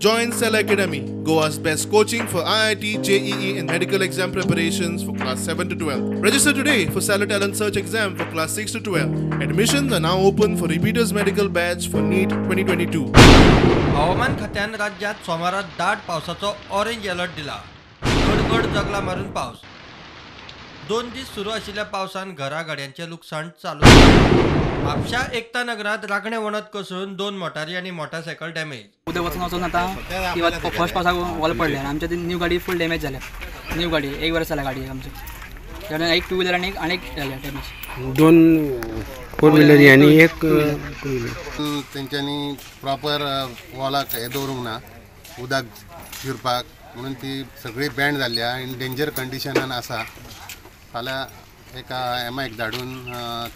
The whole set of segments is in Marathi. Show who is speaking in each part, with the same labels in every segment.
Speaker 1: Join Cell Academy, Goa's best coaching for IIT, JEE and medical exam preparations for class 7 to 12. Register today for Cell Talent Search exam for class 6 to 12. Admissions are now open for repeaters medical batch for NEET 2022.
Speaker 2: हवामान खात्यान राज्यात सोमारात दाट पावसाचो ऑरेंज अलर्ट दिला. गडगड जगला मारून पावस. 2 दीस सुरू आशिल्ल्या पावसान घरागाड्यांचे लुकसाण चालू. म्हापशा एकता नगरात राखणे वणत कोसळून 2 मोटारी आणि मोटारसायकल डॅमेज.
Speaker 3: उद्या वचून आता किंवा फर्स्ट पावसाक वॉल पडले आणि आमच्या ती न्यू गाडी फुल डॅमेज झाल्या. न्यू गाडी 1 वर्ष झाला गाडी आमची. कारण एक 2 व्हीलर आणि एक झाल्या डॅमेज.
Speaker 4: 2 4 व्हीलर आणि एक टू व्हीलर.
Speaker 5: तेंच्यांनी प्रॉपर वॉलाक हे दवरूंक ना उदक शिरपाक म्हणून ती सगळी बँड जाल्ल्या आनी डेंजर कंडिशनान आसा. फाल्यां एका एमायक धाडून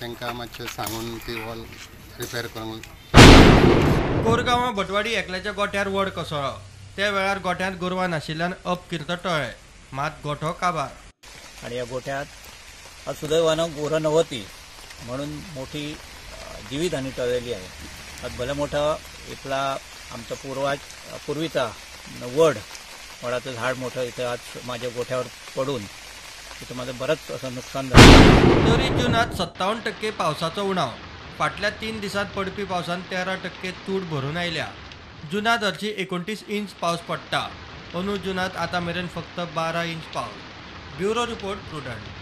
Speaker 5: तांकां मातशें सांगून ती वॉल रिपेर करूंक.
Speaker 2: कोरगांवां भटवाडी एकल्याच्या गोठ्यार वड कोसळ्ळो. त्या वेळार गोठ्यांत गोरवां नाशिल्ल्यान अपकिर्त टळ्ळे. मात गोठो काबार.
Speaker 6: आणि या गोठ्यात सुदैवानं गोरं नव्हती म्हणून मोठी जीवितहानी टळलेली आहे. आज भले मोठा इथला आमचा पूर्वीचा वडाचं झाड मोठं इथं आज माझ्या गोठ्यावर पडून तिथं माझं बरंच असं नुकसान झालं.
Speaker 2: तरी जुनात 57% पावसाचो उणाव. फाटल्या 3 दिसांत पडपी पावसान 13% तूट भरून आयल्या. जुनात हरशी 29 इंच पावस पडटा. अंदू जुनात आतां मेरेन फक्त 12 इंच पावस. Bureau report prudent.